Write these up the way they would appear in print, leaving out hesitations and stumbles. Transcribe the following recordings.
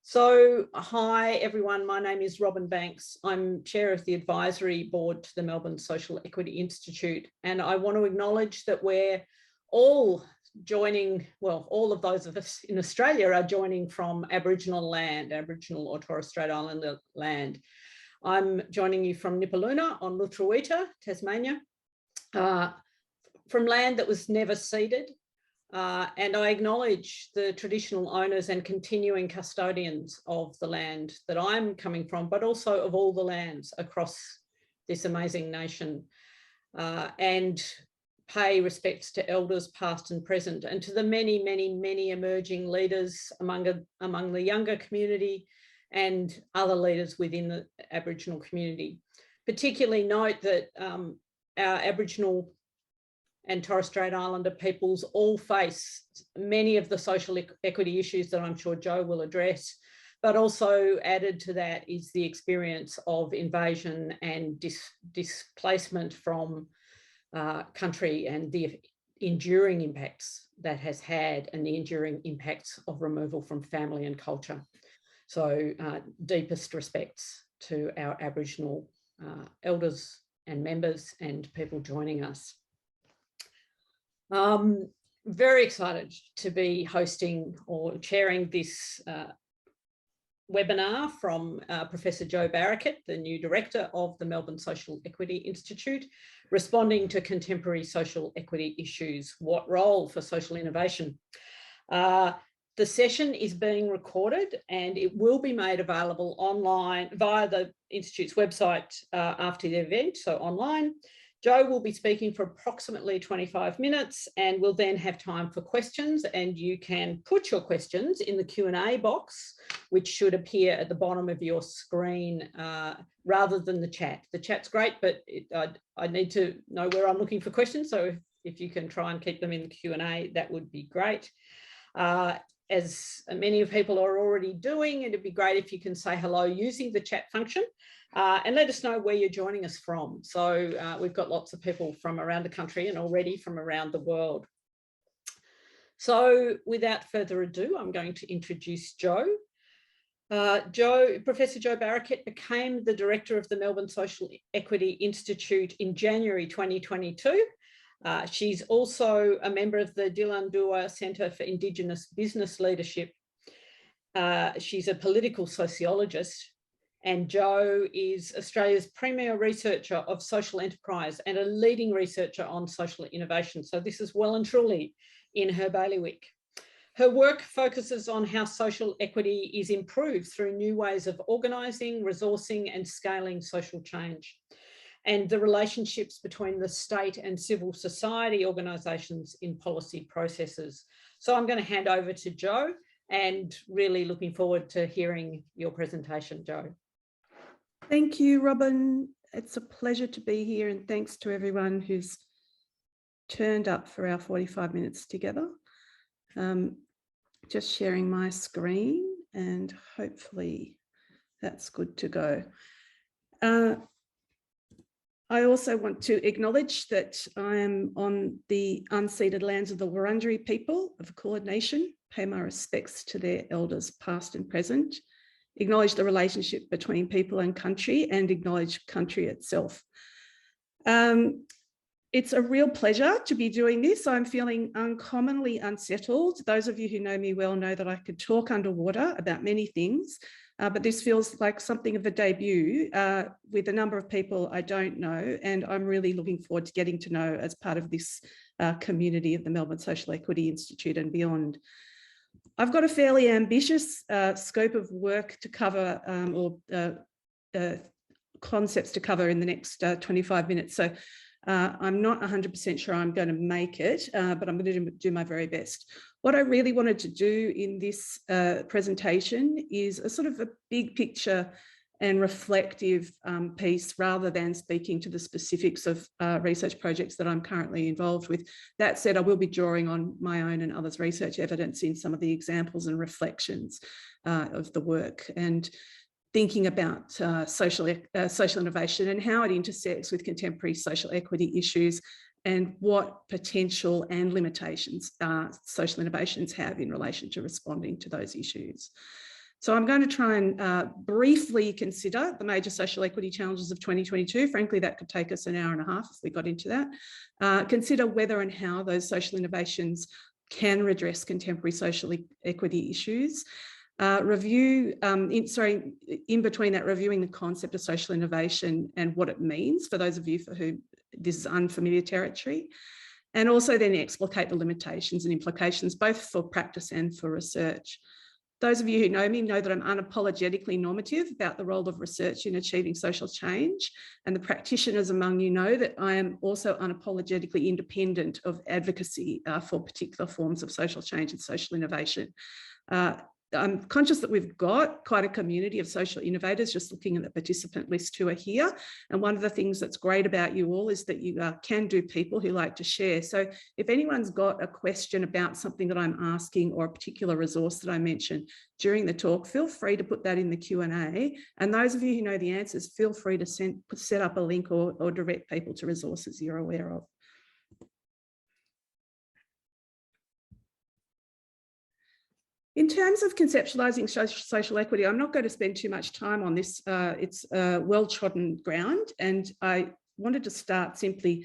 So, hi everyone, my name is Robin Banks. I'm chair of the advisory board to the Melbourne Social Equity Institute, and I want to acknowledge that we're all joining, well, all of those of us in Australia are joining from Aboriginal land, Aboriginal or Torres Strait Islander land. I'm joining you from Nipaluna on Lutruwita, Tasmania, from land that was never ceded. And I acknowledge the traditional owners and continuing custodians of the land that I'm coming from, but also of all the lands across this amazing nation, and pay respects to elders past and present, and to the many, many, many emerging leaders among the younger community and other leaders within the Aboriginal community. Particularly note that our Aboriginal and Torres Strait Islander peoples all face many of the social equity issues that I'm sure Jo will address, but also added to that is the experience of invasion and displacement from country, and the enduring impacts that has had, and the enduring impacts of removal from family and culture. So deepest respects to our Aboriginal elders and members and people joining us. Very excited to be hosting or chairing this webinar from Professor Jo Barraket, the new director of the Melbourne Social Equity Institute, responding to contemporary social equity issues. What role for social innovation? The session is being recorded and it will be made available online via the Institute's website after the event, so online. Jo will be speaking for approximately 25 minutes and we'll then have time for questions, and you can put your questions in the Q&A box, which should appear at the bottom of your screen rather than the chat. The chat's great, but I need to know where I'm looking for questions. So if you can try and keep them in the Q&A, that would be great. As many of people are already doing, it'd be great if you can say hello using the chat function. And let us know where you're joining us from. So we've got lots of people from around the country and already from around the world. So without further ado, I'm going to introduce Jo. Professor Jo Barraket became the director of the Melbourne Social Equity Institute in January 2022. She's also a member of the Dillandua Centre for Indigenous Business Leadership. She's a political sociologist. And Jo is Australia's premier researcher of social enterprise and a leading researcher on social innovation. So this is well and truly in her bailiwick. Her work focuses on how social equity is improved through new ways of organising, resourcing and scaling social change, and the relationships between the state and civil society organisations in policy processes. So I'm going to hand over to Jo, and really looking forward to hearing your presentation, Jo. Thank you, Robin. It's a pleasure to be here, and thanks to everyone who's turned up for our 45 minutes together. Just sharing my screen and hopefully that's good to go. I also want to acknowledge that I am on the unceded lands of the Wurundjeri people of the Kulin Nation, pay my respects to their elders past and present, acknowledge the relationship between people and country, and acknowledge country itself. It's a real pleasure to be doing this. I'm feeling uncommonly unsettled. Those of you who know me well know that I could talk underwater about many things, but this feels like something of a debut with a number of people I don't know, and I'm really looking forward to getting to know as part of this community of the Melbourne Social Equity Institute and beyond. I've got a fairly ambitious scope of work to cover, concepts to cover in the next 25 minutes. So I'm not 100% sure I'm going to make it, but I'm going to do my very best. What I really wanted to do in this presentation is a sort of a big picture and reflective piece, rather than speaking to the specifics of research projects that I'm currently involved with. That said, I will be drawing on my own and others' research evidence in some of the examples and reflections of the work, and thinking about social innovation and how it intersects with contemporary social equity issues, and what potential and limitations social innovations have in relation to responding to those issues. So I'm going to try and briefly consider the major social equity challenges of 2022. Frankly, that could take us an hour and a half if we got into that. Consider whether and how those social innovations can redress contemporary social equity issues. In between that, reviewing the concept of social innovation and what it means for those of you for whom this is unfamiliar territory. And also then explicate the limitations and implications, both for practice and for research. Those of you who know me know that I'm unapologetically normative about the role of research in achieving social change. And the practitioners among you know that I am also unapologetically independent of advocacy for particular forms of social change and social innovation. I'm conscious that we've got quite a community of social innovators, just looking at the participant list who are here. And one of the things that's great about you all is that you can-do people who like to share. So if anyone's got a question about something that I'm asking or a particular resource that I mentioned during the talk, feel free to put that in the Q&A. And those of you who know the answers, feel free to set up a link or direct people to resources you're aware of. In terms of conceptualising social equity, I'm not going to spend too much time on this. It's well-trodden ground, and I wanted to start simply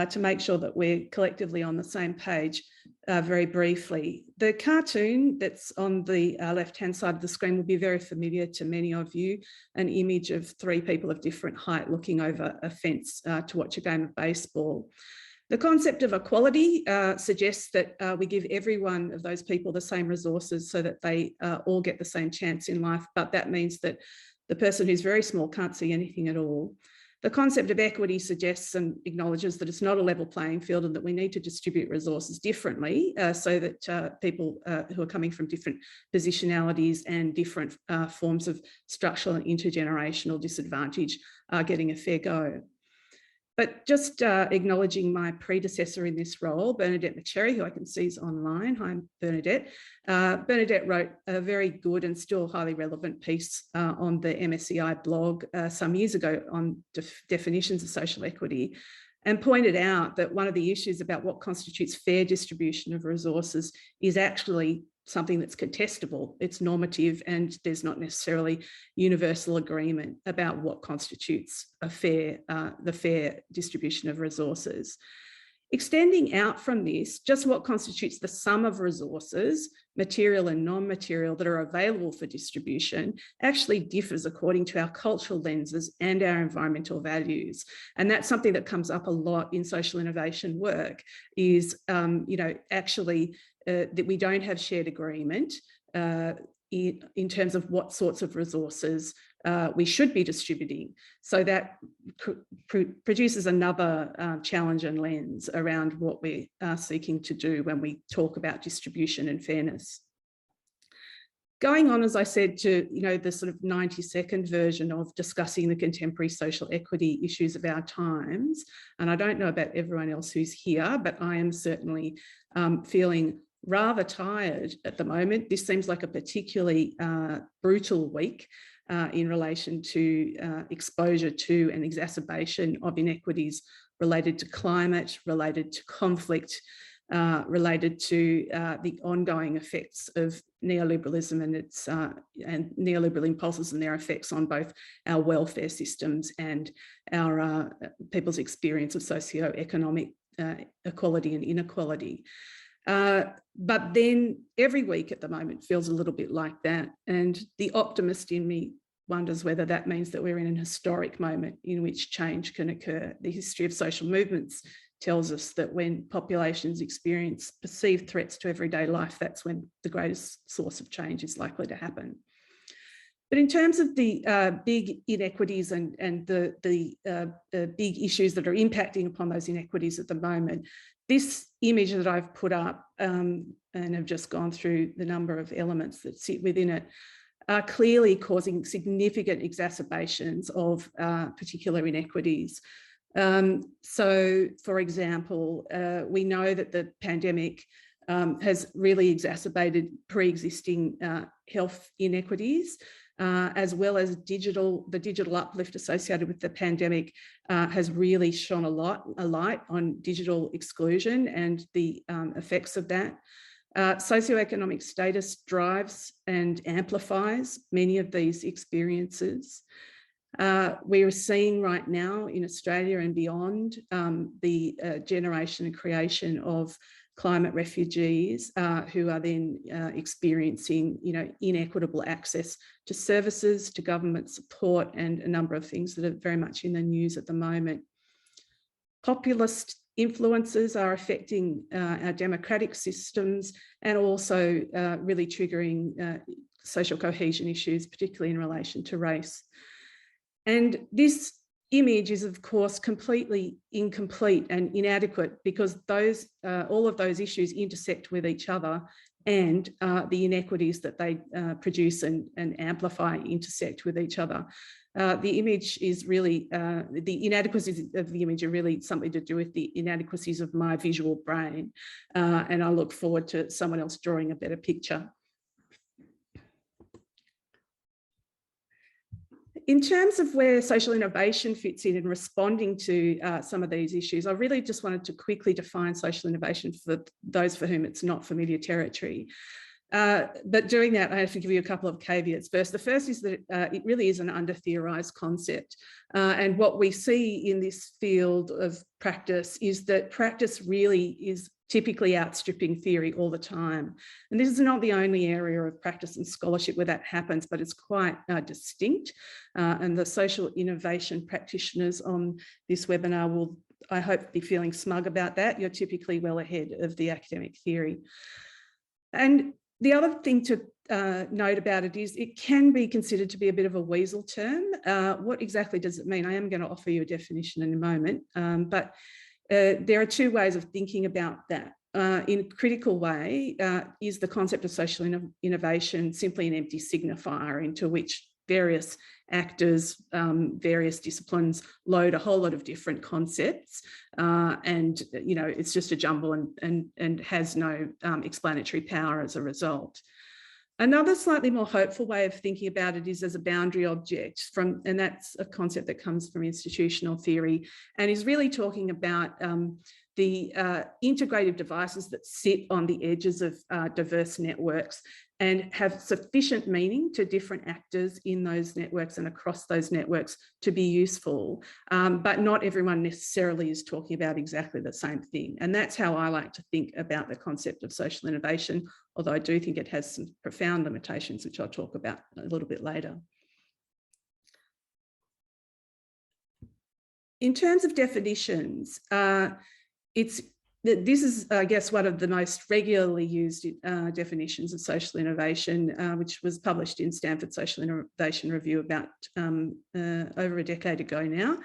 to make sure that we're collectively on the same page very briefly. The cartoon that's on the left-hand side of the screen will be very familiar to many of you, an image of three people of different height looking over a fence to watch a game of baseball. The concept of equality suggests that we give every one of those people the same resources so that they all get the same chance in life, but that means that the person who's very small can't see anything at all. The concept of equity suggests and acknowledges that it's not a level playing field and that we need to distribute resources differently so that people who are coming from different positionalities and different forms of structural and intergenerational disadvantage are getting a fair go. But just acknowledging my predecessor in this role, Bernadette McCherry, who I can see is online. Hi, Bernadette. Bernadette wrote a very good and still highly relevant piece on the MSCI blog some years ago on definitions of social equity, and pointed out that one of the issues about what constitutes fair distribution of resources is actually something that's contestable. It's normative, and there's not necessarily universal agreement about what constitutes a the fair distribution of resources. Extending out from this, just what constitutes the sum of resources, material and non-material, that are available for distribution actually differs according to our cultural lenses and our environmental values. And that's something that comes up a lot in social innovation work is, actually that we don't have shared agreement in terms of what sorts of resources we should be distributing. So that produces another challenge and lens around what we are seeking to do when we talk about distribution and fairness. Going on, as I said, to the sort of 90-second version of discussing the contemporary social equity issues of our times, and I don't know about everyone else who's here, but I am certainly feeling rather tired at the moment. This seems like a particularly brutal week in relation to exposure to and exacerbation of inequities related to climate, related to conflict, related to the ongoing effects of neoliberalism and its and neoliberal impulses and their effects on both our welfare systems and our people's experience of socioeconomic equality and inequality. But then every week at the moment feels a little bit like that. And the optimist in me wonders whether that means that we're in an historic moment in which change can occur. The history of social movements tells us that when populations experience perceived threats to everyday life, that's when the greatest source of change is likely to happen. But in terms of the big inequities and the big issues that are impacting upon those inequities at the moment, this image that I've put up and have just gone through the number of elements that sit within it are clearly causing significant exacerbations of particular inequities. So, for example, we know that the pandemic has really exacerbated pre-existing health inequities, as well as the digital uplift associated with the pandemic has really shone a light on digital exclusion and the effects of that. Socioeconomic status drives and amplifies many of these experiences. We are seeing right now in Australia and beyond the generation and creation of climate refugees who are then experiencing, inequitable access to services, to government support, and a number of things that are very much in the news at the moment. Populist influences are affecting our democratic systems and also really triggering social cohesion issues, particularly in relation to race. And this image is, of course, completely incomplete and inadequate because all of those issues intersect with each other, and the inequities that they produce and amplify intersect with each other. The image is really, the inadequacies of the image are really something to do with the inadequacies of my visual brain. And I look forward to someone else drawing a better picture. In terms of where social innovation fits in responding to some of these issues, I really just wanted to quickly define social innovation for those for whom it's not familiar territory. But doing that, I have to give you a couple of caveats first. The first is that it really is an under-theorised concept. And what we see in this field of practice is that practice really is typically outstripping theory all the time. And this is not the only area of practice and scholarship where that happens, but it's quite distinct. And the social innovation practitioners on this webinar will, I hope, be feeling smug about that. You're typically well ahead of the academic theory. And the other thing to note about it is it can be considered to be a bit of a weasel term. What exactly does it mean? I am going to offer you a definition in a moment, but there are two ways of thinking about that. In a critical way, is the concept of social innovation simply an empty signifier into which various actors, various disciplines load a whole lot of different concepts, and it's just a jumble and has no explanatory power as a result. Another slightly more hopeful way of thinking about it is as a boundary object, and that's a concept that comes from institutional theory and is really talking about the integrative devices that sit on the edges of diverse networks and have sufficient meaning to different actors in those networks and across those networks to be useful. But not everyone necessarily is talking about exactly the same thing. And that's how I like to think about the concept of social innovation, although I do think it has some profound limitations, which I'll talk about a little bit later. In terms of definitions, this is, I guess, one of the most regularly used definitions of social innovation, which was published in Stanford Social Innovation Review about over a decade ago now.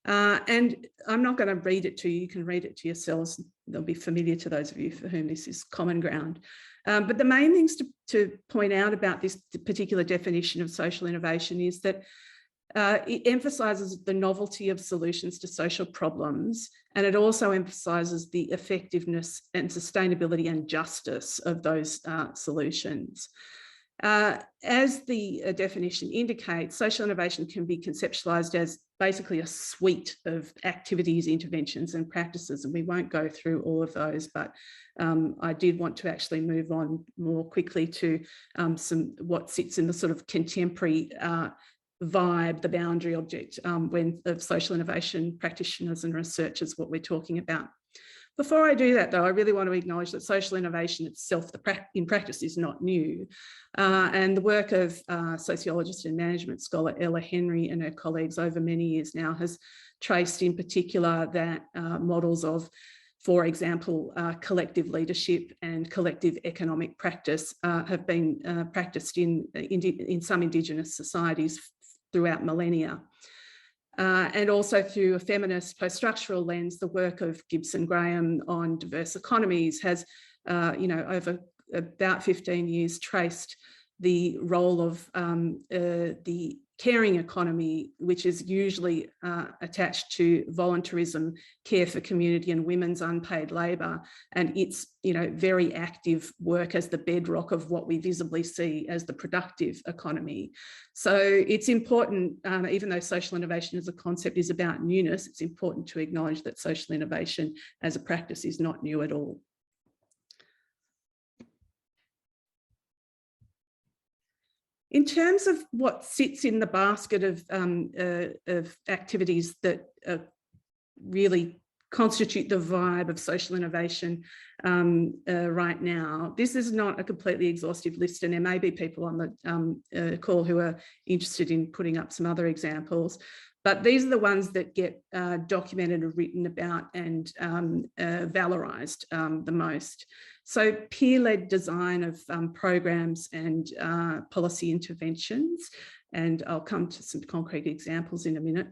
And I'm not going to read it to you. You can read it to yourselves. They'll be familiar to those of you for whom this is common ground. But the main things to point out about this particular definition of social innovation is that it emphasises the novelty of solutions to social problems, and it also emphasises the effectiveness and sustainability and justice of those solutions. As the definition indicates, social innovation can be conceptualised as basically a suite of activities, interventions and practices, and we won't go through all of those, but I did want to actually move on more quickly to what sits in the sort of contemporary vibe, the boundary object of social innovation practitioners and researchers, what we're talking about. Before I do that, though, I really want to acknowledge that social innovation itself, in practice, is not new. And the work of sociologist and management scholar Ella Henry and her colleagues over many years now has traced in particular that models of, for example, collective leadership and collective economic practice have been practiced in some Indigenous societies throughout millennia. And also through a feminist post-structural lens, the work of Gibson Graham on diverse economies has, over about 15 years traced the role of the caring economy, which is usually attached to voluntarism, care for community and women's unpaid labour, and its very active work as the bedrock of what we visibly see as the productive economy. So it's important, even though social innovation as a concept is about newness, it's important to acknowledge that social innovation as a practice is not new at all. In terms of what sits in the basket of activities that really constitute the vibe of social innovation right now, this is not a completely exhaustive list, and there may be people on the call who are interested in putting up some other examples. But these are the ones that get documented and written about and valorised the most. So peer-led design of programs and policy interventions, and I'll come to some concrete examples in a minute.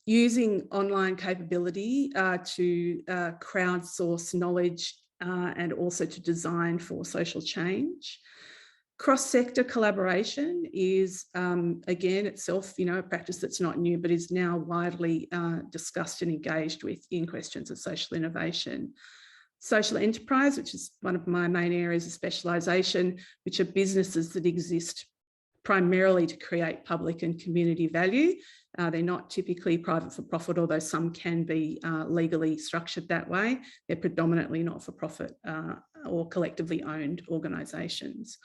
Using online capability to crowdsource knowledge and also to design for social change. Cross-sector collaboration is, again, itself, a practice that's not new, but is now widely discussed and engaged with in questions of social innovation. Social enterprise, which is one of my main areas of specialisation, which are businesses that exist primarily to create public and community value. They're not typically private for profit, although some can be legally structured that way. They're predominantly not for profit or collectively owned organisations.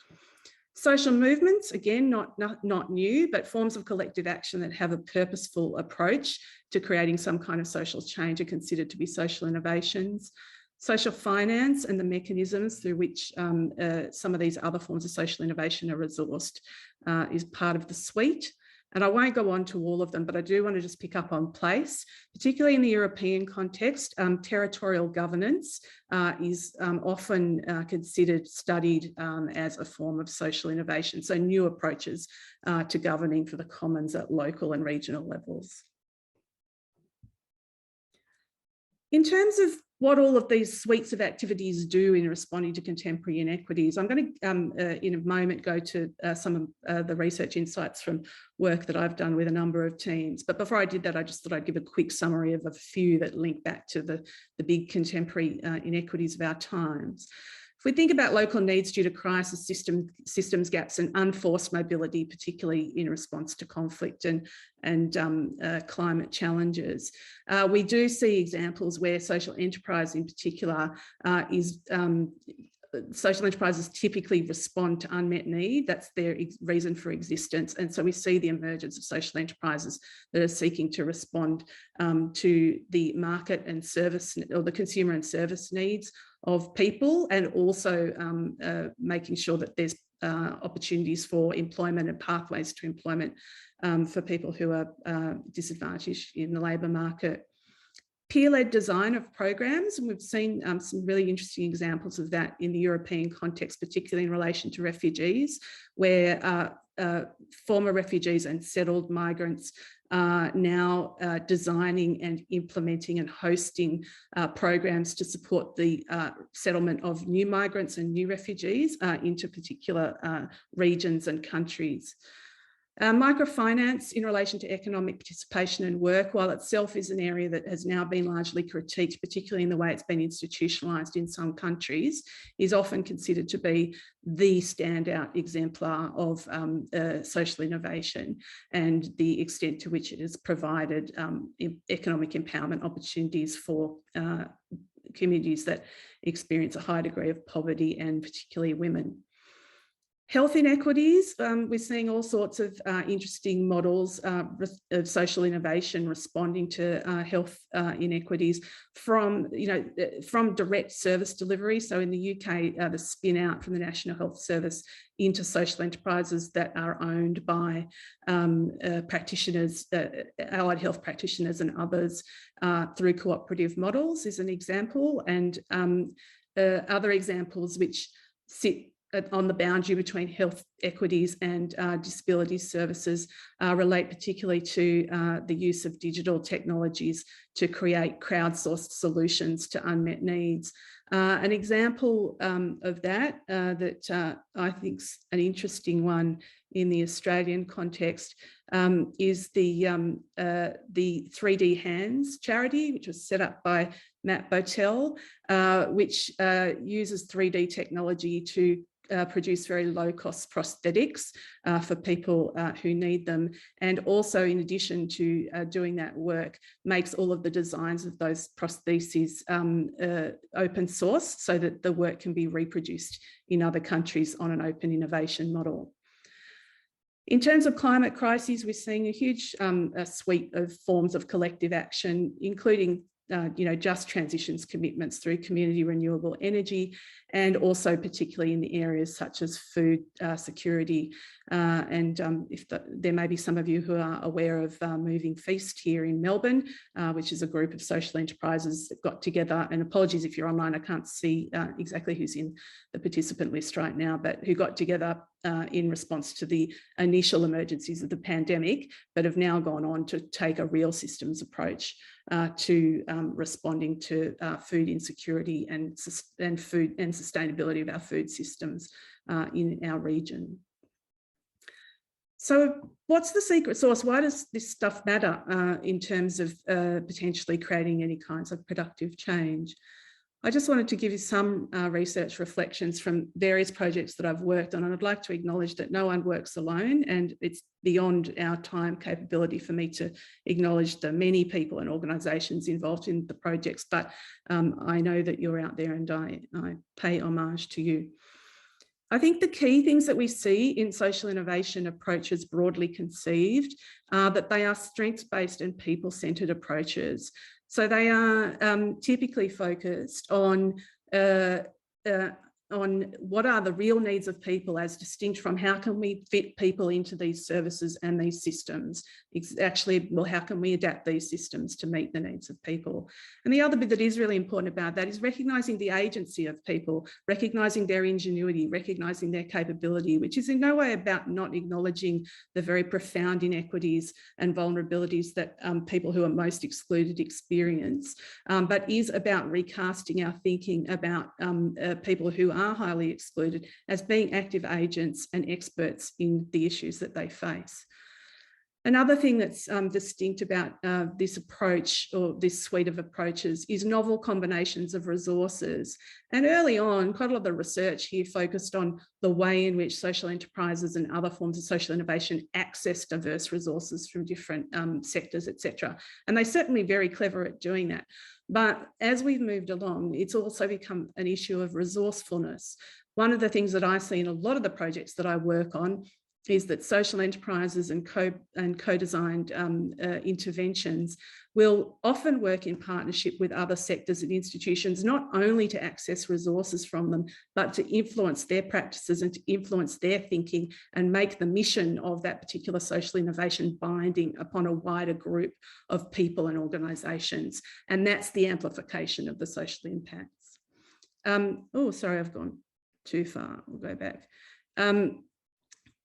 Social movements, again, not new, but forms of collective action that have a purposeful approach to creating some kind of social change are considered to be social innovations. Social finance and the mechanisms through which some of these other forms of social innovation are resourced is part of the suite. And I won't go on to all of them, but I do want to just pick up on place, particularly in the European context. Territorial governance is often studied as a form of social innovation. So new approaches to governing for the commons at local and regional levels. In terms of what all of these suites of activities do in responding to contemporary inequities, I'm going to, in a moment, go to some of the research insights from work that I've done with a number of teams. But before I did that, I just thought I'd give a quick summary of a few that link back to the big contemporary inequities of our times. If we think about local needs due to crisis, systems gaps and unforced mobility, particularly in response to conflict and climate challenges, we do see examples where social enterprise in particular social enterprises typically respond to unmet need. That's their reason for existence. And so we see the emergence of social enterprises that are seeking to respond to the market and service, or the consumer and service needs of people, and also making sure that there's opportunities for employment and pathways to employment for people who are disadvantaged in the labour market. Peer-led design of programs, and we've seen some really interesting examples of that in the European context, particularly in relation to refugees, where former refugees and settled migrants are now designing and implementing and hosting programs to support the settlement of new migrants and new refugees into particular regions and countries. Microfinance in relation to economic participation and work, while itself is an area that has now been largely critiqued, particularly in the way it's been institutionalised in some countries, is often considered to be the standout exemplar of social innovation and the extent to which it has provided economic empowerment opportunities for communities that experience a high degree of poverty, and particularly women. Health inequities, we're seeing all sorts of interesting models of social innovation responding to health inequities from direct service delivery. So in the UK, the spin out from the National Health Service into social enterprises that are owned by practitioners, allied health practitioners and others through cooperative models is an example, and other examples which sit on the boundary between health equities and disability services relate particularly to the use of digital technologies to create crowdsourced solutions to unmet needs. An example of that that I think is an interesting one in the Australian context is the 3D Hands charity, which was set up by Matt Botel, which uses 3D technology to produce very low-cost prosthetics for people who need them, and also, in addition to doing that work, makes all of the designs of those prostheses open source so that the work can be reproduced in other countries on an open innovation model. In terms of climate crises, we're seeing a huge suite of forms of collective action, including just transitions commitments through community renewable energy, and also particularly in the areas such as food security. There may be some of you who are aware of Moving Feast here in Melbourne, which is a group of social enterprises that got together, and apologies if you're online, I can't see exactly who's in the participant list right now, but who got together in response to the initial emergencies of the pandemic, but have now gone on to take a real systems approach to responding to food insecurity and food and sustainability of our food systems in our region. So what's the secret sauce? Why does this stuff matter in terms of potentially creating any kinds of productive change? I just wanted to give you some research reflections from various projects that I've worked on, and I'd like to acknowledge that no one works alone, and it's beyond our time capability for me to acknowledge the many people and organisations involved in the projects, but I know that you're out there and I pay homage to you. I think the key things that we see in social innovation approaches broadly conceived are that they are strengths-based and people-centred approaches. So they are typically focused on what are the real needs of people as distinct from how can we fit people into these services and these systems. It's actually, well, how can we adapt these systems to meet the needs of people? And the other bit that is really important about that is recognising the agency of people, recognising their ingenuity, recognising their capability, which is in no way about not acknowledging the very profound inequities and vulnerabilities that people who are most excluded experience, but is about recasting our thinking about people who are highly excluded as being active agents and experts in the issues that they face. Another thing that's distinct about this approach, or this suite of approaches, is novel combinations of resources. And early on, quite a lot of the research here focused on the way in which social enterprises and other forms of social innovation access diverse resources from different sectors, etc. And they're certainly very clever at doing that. But as we've moved along, it's also become an issue of resourcefulness. One of the things that I see in a lot of the projects that I work on is that social enterprises and co-designed interventions will often work in partnership with other sectors and institutions, not only to access resources from them, but to influence their practices and to influence their thinking and make the mission of that particular social innovation binding upon a wider group of people and organisations. And that's the amplification of the social impacts. Oh, sorry, I've gone too far. We'll go back.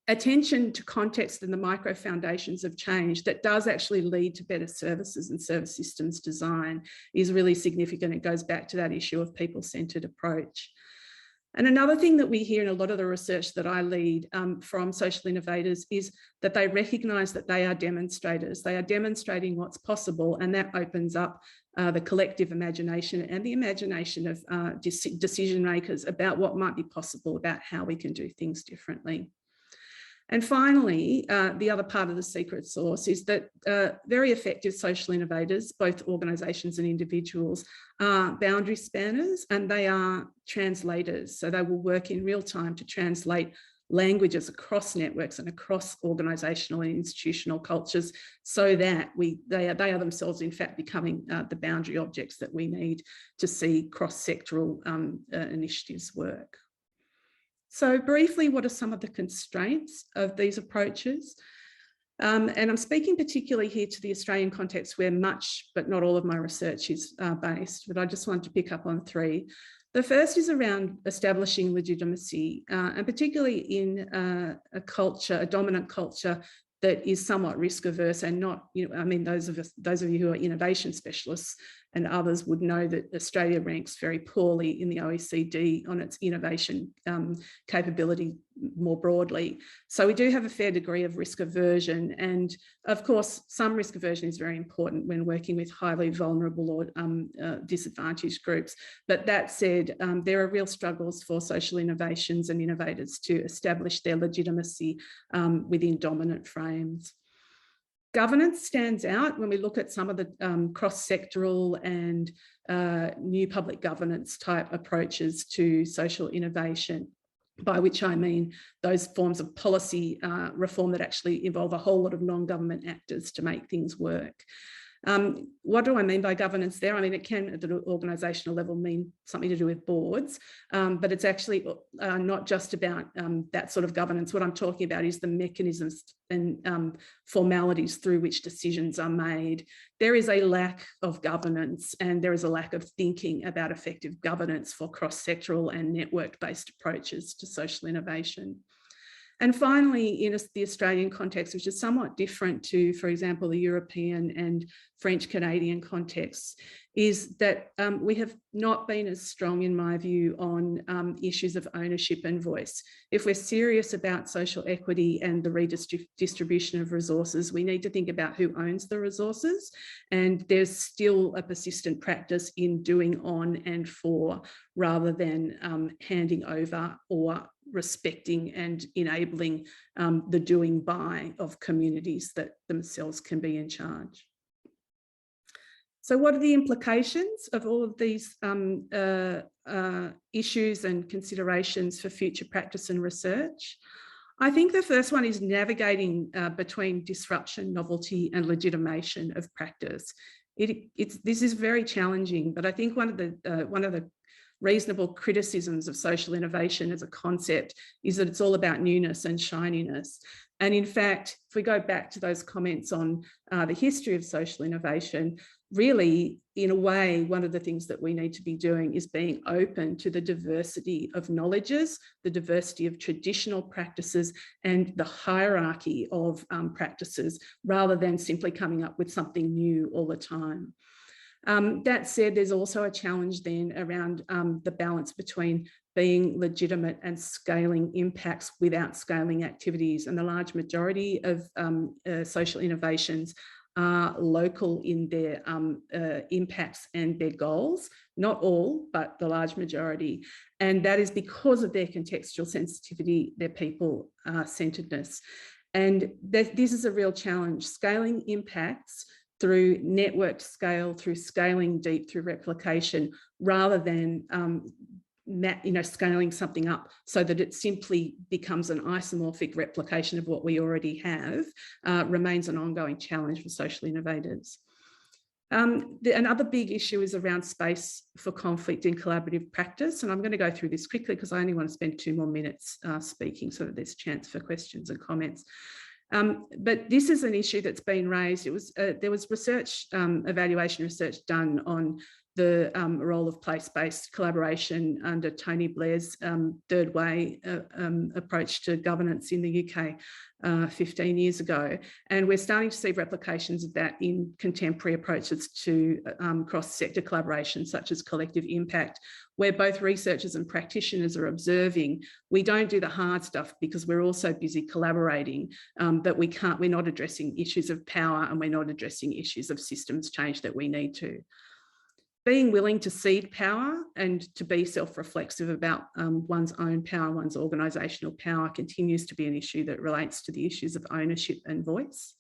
Attention to context and the micro foundations of change that does actually lead to better services and service systems design is really significant. It goes back to that issue of people-centred approach. And another thing that we hear in a lot of the research that I lead from social innovators is that they recognise that they are demonstrators. They are demonstrating what's possible, and that opens up the collective imagination and the imagination of decision makers about what might be possible, about how we can do things differently. And finally, the other part of the secret sauce is that very effective social innovators, both organisations and individuals, are boundary spanners and they are translators. So they will work in real time to translate languages across networks and across organisational and institutional cultures, so that they are themselves, in fact, becoming the boundary objects that we need to see cross-sectoral initiatives work. So briefly, what are some of the constraints of these approaches? And I'm speaking particularly here to the Australian context where much, but not all of my research is based, but I just wanted to pick up on three. The first is around establishing legitimacy, and particularly in a culture, a dominant culture that is somewhat risk averse and not, I mean, those of you who are innovation specialists and others would know that Australia ranks very poorly in the OECD on its innovation capability more broadly. So we do have a fair degree of risk aversion. And of course, some risk aversion is very important when working with highly vulnerable or disadvantaged groups. But that said, there are real struggles for social innovations and innovators to establish their legitimacy within dominant frames. Governance stands out when we look at some of the cross-sectoral and new public governance type approaches to social innovation. by which I mean those forms of policy reform that actually involve a whole lot of non-government actors to make things work. What do I mean by governance there? I mean, it can at the organisational level mean something to do with boards, but it's actually not just about that sort of governance. What I'm talking about is the mechanisms and formalities through which decisions are made. There is a lack of governance and there is a lack of thinking about effective governance for cross-sectoral and network-based approaches to social innovation. And finally, in the Australian context, which is somewhat different to, for example, the European and French-Canadian contexts, is that we have not been as strong, in my view, on issues of ownership and voice. If we're serious about social equity and the redistribution of resources, we need to think about who owns the resources. And there's still a persistent practice in doing on and for, rather than handing over or respecting and enabling the doing by of communities that themselves can be in charge. So what are the implications of all of these issues and considerations for future practice and research? I think the first one is navigating between disruption, novelty and legitimation of practice. This is very challenging, but I think one of the reasonable criticisms of social innovation as a concept is that it's all about newness and shininess. And in fact, if we go back to those comments on the history of social innovation, really, in a way, one of the things that we need to be doing is being open to the diversity of knowledges, the diversity of traditional practices, and the hierarchy of practices, rather than simply coming up with something new all the time. That said, there's also a challenge then around the balance between being legitimate and scaling impacts without scaling activities. And the large majority of social innovations are local in their impacts and their goals. Not all, but the large majority. And that is because of their contextual sensitivity, their people-centeredness. And this is a real challenge. Scaling impacts through networked scale, through scaling deep, through replication, rather than scaling something up so that it simply becomes an isomorphic replication of what we already have, remains an ongoing challenge for social innovators. Another big issue is around space for conflict in collaborative practice. And I'm going to go through this quickly because I only want to spend 2 more minutes speaking so that there's a chance for questions and comments. But this is an issue that's been raised. There was research, evaluation research done on the role of place-based collaboration under Tony Blair's third way approach to governance in the UK 15 years ago. And we're starting to see replications of that in contemporary approaches to cross-sector collaboration, such as collective impact, where both researchers and practitioners are observing we don't do the hard stuff because we're also busy collaborating, that we're not addressing issues of power and we're not addressing issues of systems change that we need to. Being willing to cede power and to be self-reflexive about one's own power, one's organisational power, continues to be an issue that relates to the issues of ownership and voice.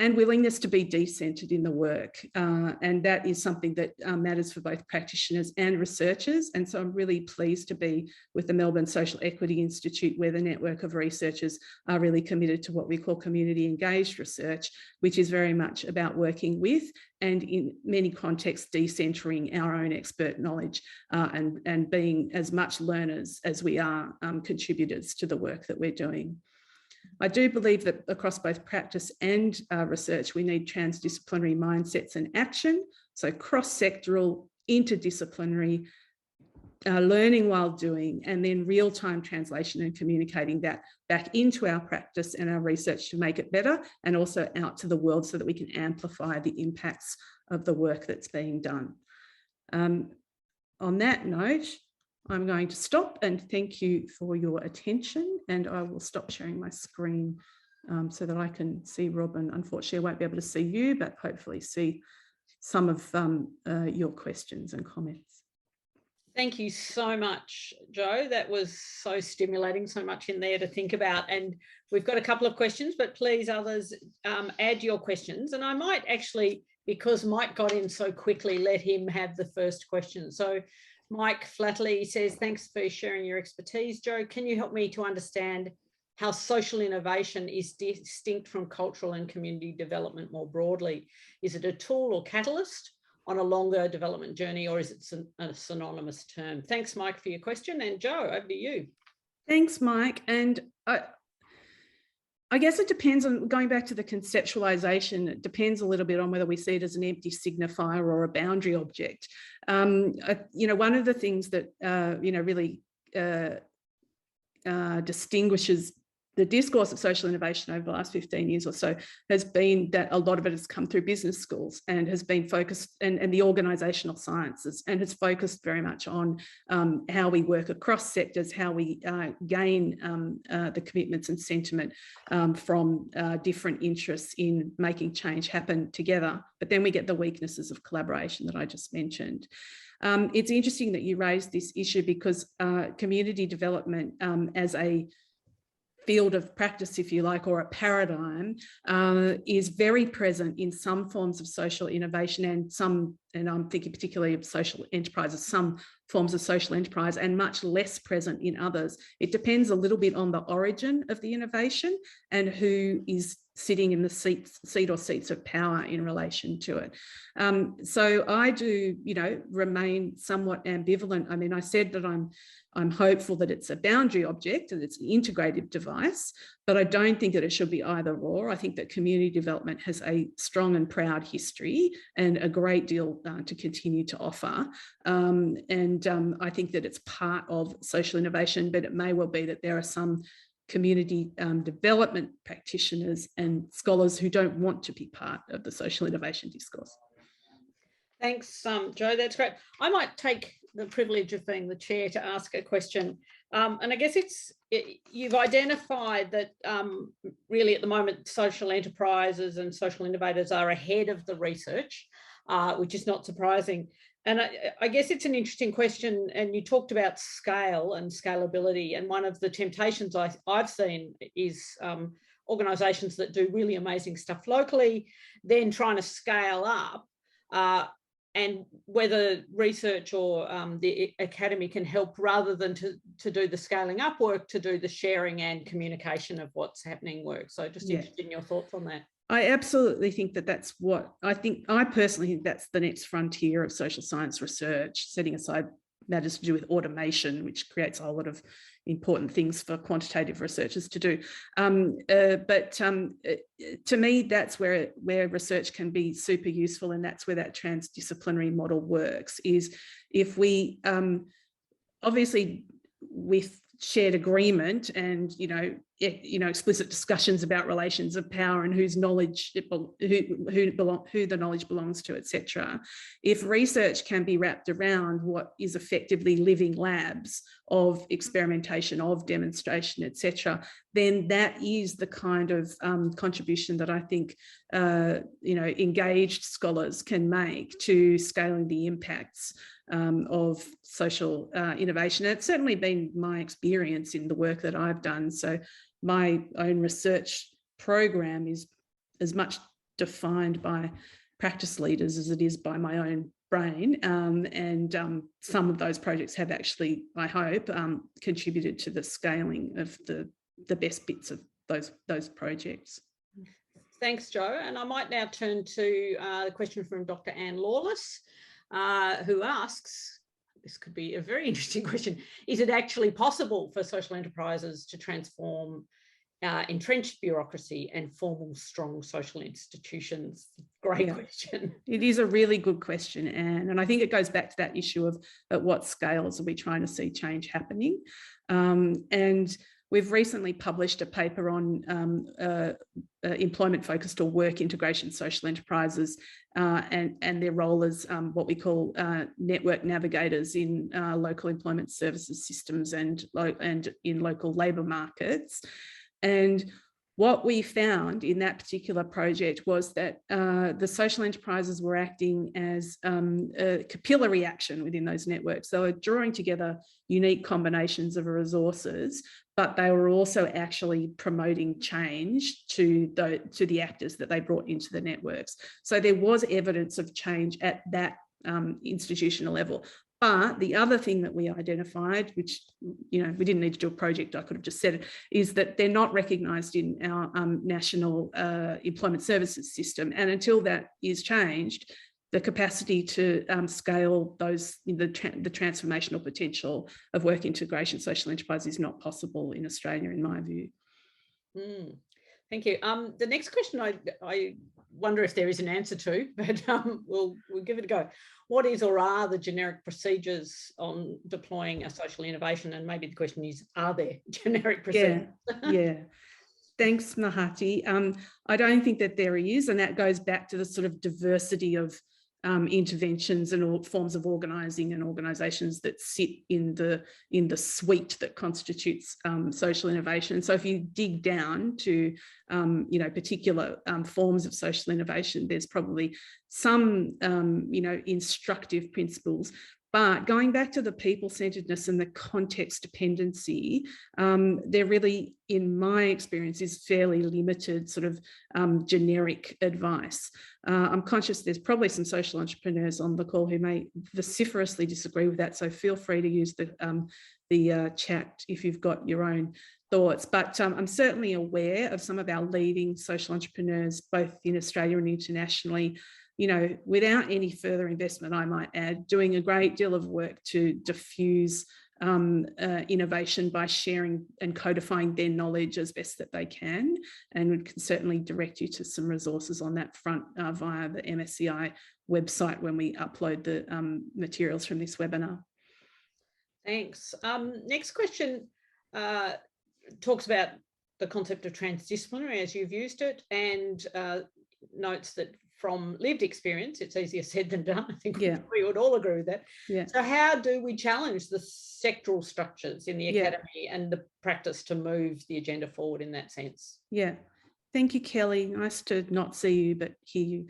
And willingness to be decentered in the work. And that is something that matters for both practitioners and researchers. And so I'm really pleased to be with the Melbourne Social Equity Institute, where the network of researchers are really committed to what we call community engaged research, which is very much about working with and in many contexts decentering our own expert knowledge and being as much learners as we are contributors to the work that we're doing. I do believe that across both practice and research, we need transdisciplinary mindsets and action. So cross-sectoral, interdisciplinary, learning while doing, and then real-time translation and communicating that back into our practice and our research to make it better, and also out to the world so that we can amplify the impacts of the work that's being done. On that note, I'm going to stop and thank you for your attention, and I will stop sharing my screen so that I can see Robin. Unfortunately, I won't be able to see you, but hopefully see some of your questions and comments. Thank you so much, Jo. That was so stimulating, so much in there to think about. And we've got a couple of questions, but please others add your questions. And I might actually, because Mike got in so quickly, let him have the first question. So Mike Flatley says, thanks for sharing your expertise, Jo. Can you help me to understand how social innovation is distinct from cultural and community development more broadly? Is it a tool or catalyst on a longer development journey, or is it a synonymous term? Thanks, Mike, for your question. And Jo, over to you. Thanks, Mike. And I guess it depends on, going back to the conceptualization, it depends a little bit on whether we see it as an empty signifier or a boundary object. One of the things that, really distinguishes the discourse of social innovation over the last 15 years or so has been that a lot of it has come through business schools and has been focused, and the organisational sciences, and has focused very much on how we work across sectors, how we gain the commitments and sentiment from different interests in making change happen together. But then we get the weaknesses of collaboration that I just mentioned. It's interesting that you raised this issue because community development as a field of practice, if you like, or a paradigm, is very present in some forms of social innovation and I'm thinking particularly of social enterprises, some forms of social enterprise, and much less present in others. It depends a little bit on the origin of the innovation and who is sitting in the seat or seats of power in relation to it. So I do, remain somewhat ambivalent. I mean, I said that I'm hopeful that it's a boundary object and it's an integrative device, but I don't think that it should be either or. I think that community development has a strong and proud history and a great deal to continue to offer. I think that it's part of social innovation, but it may well be that there are some community development practitioners and scholars who don't want to be part of the social innovation discourse. Thanks, Jo, that's great. I might take the privilege of being the chair to ask a question. And I guess you've identified that really at the moment social enterprises and social innovators are ahead of the research, which is not surprising. And I guess it's an interesting question, and you talked about scale and scalability, and one of the temptations I've seen is organisations that do really amazing stuff locally, then trying to scale up, and whether research or the academy can help rather than to do the scaling up work, to do the sharing and communication of what's happening work. So just interested in your thoughts on that. I absolutely think that that's what I think. I personally think that's the next frontier of social science research, setting aside matters to do with automation, which creates a whole lot of important things for quantitative researchers to do. But to me, that's where research can be super useful, and that's where that transdisciplinary model works, is if we, obviously with shared agreement and explicit discussions about relations of power and whose knowledge who the knowledge belongs to, etc. If research can be wrapped around what is effectively living labs of experimentation, of demonstration, etc., then that is the kind of contribution that I think engaged scholars can make to scaling the impacts of social innovation. And it's certainly been my experience in the work that I've done. So my own research program is as much defined by practice leaders as it is by my own brain. And some of those projects have actually, I hope, contributed to the scaling of the best bits of those projects. Thanks, Jo. And I might now turn to the question from Dr. Anne Lawless, who asks, this could be a very interesting question, is it actually possible for social enterprises to transform entrenched bureaucracy and formal, strong social institutions? Great question. It is a really good question, Anne. And I think it goes back to that issue of at what scales are we trying to see change happening? And we've recently published a paper on employment-focused or work integration social enterprises and their role as what we call network navigators in local employment services systems and in local labour markets. And what we found in that particular project was that the social enterprises were acting as a capillary action within those networks. They were drawing together unique combinations of resources, but they were also actually promoting change to the actors that they brought into the networks. So there was evidence of change at that institutional level. But the other thing that we identified, which, we didn't need to do a project, I could have just said it, is that they're not recognised in our national employment services system. And until that is changed, the capacity to scale the transformational potential of work integration social enterprise is not possible in Australia, in my view. Thank you. The next question I wonder if there is an answer to, but we'll give it a go. What is or are the generic procedures on deploying a social innovation? And maybe the question is, are there generic procedures? Yeah. Thanks, Mahati. I don't think that there is, and that goes back to the sort of diversity of interventions and all forms of organising and organisations that sit in the suite that constitutes social innovation. So if you dig down to particular forms of social innovation, there's probably some instructive principles. But going back to the people-centeredness and the context dependency, there really, in my experience, is fairly limited sort of generic advice. I'm conscious there's probably some social entrepreneurs on the call who may vociferously disagree with that, so feel free to use the chat if you've got your own thoughts. But I'm certainly aware of some of our leading social entrepreneurs, both in Australia and internationally, without any further investment, I might add, doing a great deal of work to diffuse innovation by sharing and codifying their knowledge as best that they can, and we can certainly direct you to some resources on that front via the MSCI website when we upload the materials from this webinar. Thanks. Next question talks about the concept of transdisciplinary as you've used it, and notes that from lived experience, it's easier said than done. I think we would all agree with that. Yeah. So how do we challenge the sectoral structures in the academy and the practice to move the agenda forward in that sense? Yeah. Thank you, Kelly. Nice to not see you, but hear you.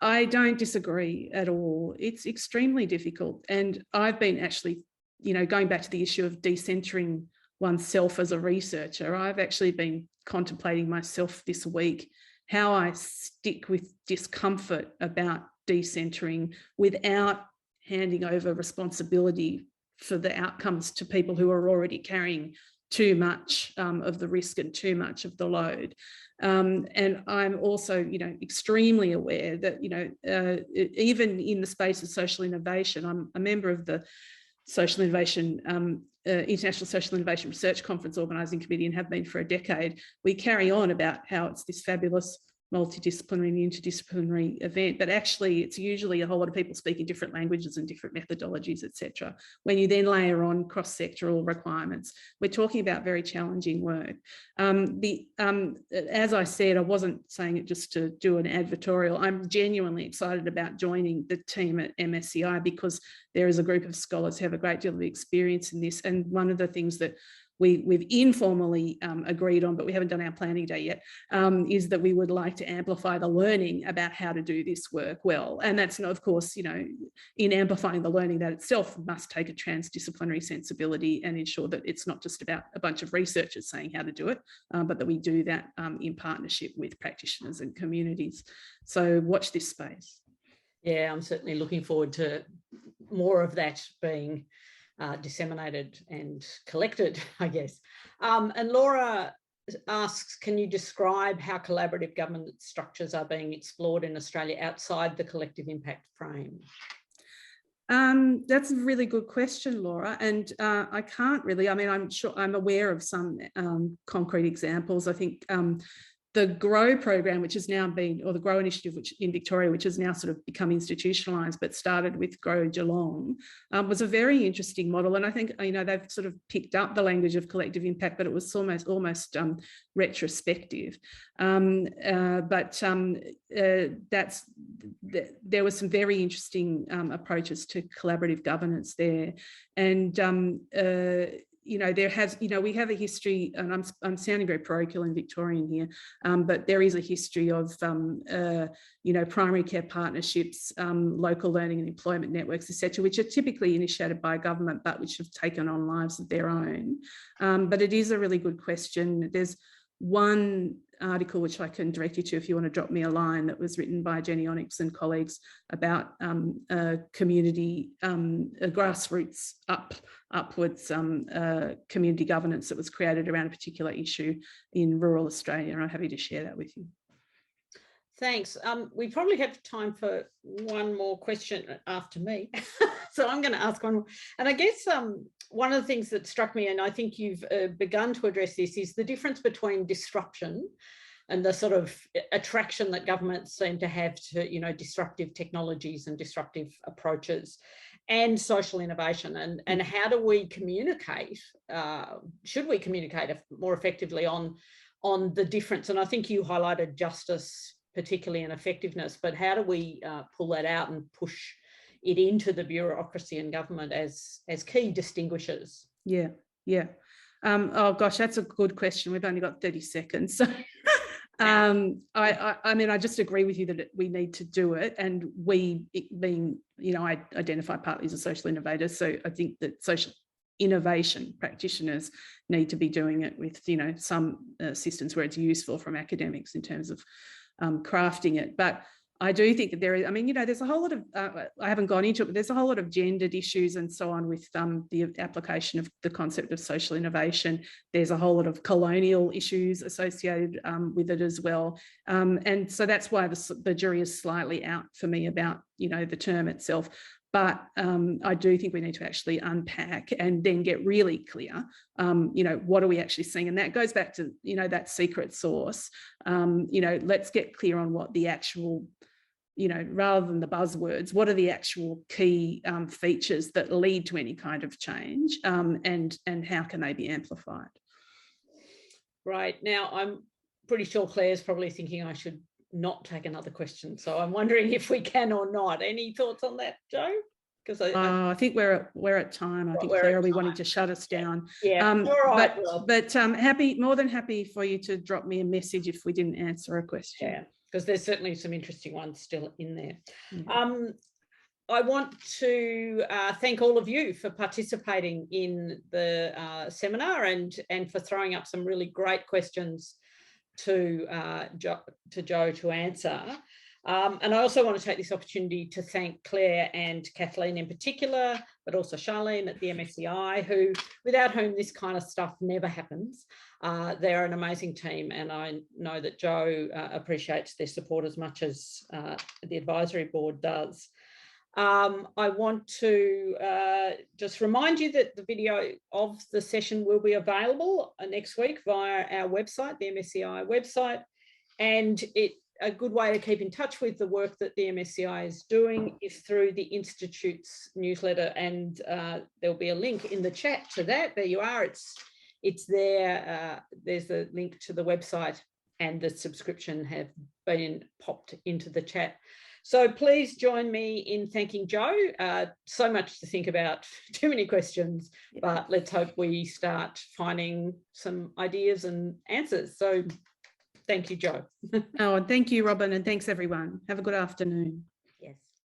I don't disagree at all. It's extremely difficult. And I've been actually, going back to the issue of decentering oneself as a researcher, I've actually been contemplating myself this week how I stick with discomfort about decentering without handing over responsibility for the outcomes to people who are already carrying too much of the risk and too much of the load. And I'm also, extremely aware that, even in the space of social innovation, I'm a member of the Social Innovation International Social Innovation Research Conference Organising Committee and have been for a decade. We carry on about how it's this fabulous multidisciplinary and interdisciplinary event, but actually it's usually a whole lot of people speaking different languages and different methodologies, etc. When you then layer on cross-sectoral requirements, we're talking about very challenging work. As I said, I wasn't saying it just to do an advertorial. I'm genuinely excited about joining the team at MSCI because there is a group of scholars who have a great deal of experience in this. And one of the things that we've informally agreed on, but we haven't done our planning day yet, is that we would like to amplify the learning about how to do this work well. And that's, of course, in amplifying the learning, that itself must take a transdisciplinary sensibility and ensure that it's not just about a bunch of researchers saying how to do it, but that we do that in partnership with practitioners and communities. So watch this space. Yeah, I'm certainly looking forward to more of that being disseminated and collected, I guess. And Laura asks, can you describe how collaborative government structures are being explored in Australia outside the collective impact frame? That's a really good question, Laura. And I can't really, I'm aware of some concrete examples. I think the GROW program, which has now been, or the GROW initiative, which in Victoria, which has now sort of become institutionalised, but started with GROW Geelong, was a very interesting model. And I think, they've sort of picked up the language of collective impact, but it was almost retrospective. There were some very interesting approaches to collaborative governance there. And we have a history, and I'm sounding very parochial and Victorian here, but there is a history of, primary care partnerships, local learning and employment networks, etc., which are typically initiated by government, but which have taken on lives of their own. But it is a really good question. There's one article, which I can direct you to if you want to drop me a line, that was written by Jenny Onyx and colleagues about community, grassroots upwards community governance that was created around a particular issue in rural Australia. And I'm happy to share that with you. Thanks. We probably have time for one more question after me. So I'm going to ask one more. And I guess one of the things that struck me, and I think you've begun to address this, is the difference between disruption and the sort of attraction that governments seem to have to, you know, disruptive technologies and disruptive approaches, and social innovation. And how do we communicate? Should we communicate more effectively on the difference? And I think you highlighted justice, particularly in effectiveness, but how do we pull that out and push it into the bureaucracy and government as key distinguishers? Yeah. Oh gosh, that's a good question. We've only got 30 seconds. So I mean, I just agree with you that we need to do it. And we, being, you know, I identify partly as a social innovator, so I think that social innovation practitioners need to be doing it with, you know, some assistance where it's useful from academics in terms of crafting it. But I do think that there is, I mean, you know, there's a whole lot of, I haven't gone into it, but there's a whole lot of gendered issues and so on with the application of the concept of social innovation. There's a whole lot of colonial issues associated with it as well. And so that's why the jury is slightly out for me about, you know, the term itself. But I do think we need to actually unpack and then get really clear, you know, what are we actually seeing? And that goes back to, you know, that secret sauce. You know, let's get clear on what the actual, you know, rather than the buzzwords, what are the actual key features that lead to any kind of change, and how can they be amplified? Right. Now, I'm pretty sure Claire's probably thinking I should not take another question, so I'm wondering if we can or not. Any thoughts on that, Jo? Because I think we're at time. I think Claire will be wanting to shut us down. Yeah. All right. But more than happy for you to drop me a message if we didn't answer a question. Yeah, because there's certainly some interesting ones still in there. Yeah. I want to thank all of you for participating in the seminar and for throwing up some really great questions to Jo to answer. And I also want to take this opportunity to thank Claire and Kathleen in particular, but also Charlene at the MSCI, without whom this kind of stuff never happens. They're an amazing team, and I know that Jo appreciates their support as much as the advisory board does. I want to just remind you that the video of the session will be available next week via our website, the MSCI website, and a good way to keep in touch with the work that the MSCI is doing is through the Institute's newsletter, and there'll be a link in the chat to that. There you are, it's there. There's a link to the website, and the subscription have been popped into the chat. So please join me in thanking Jo. So much to think about, too many questions, but let's hope we start finding some ideas and answers. So thank you, Jo. Oh, and thank you, Robin, and thanks everyone. Have a good afternoon.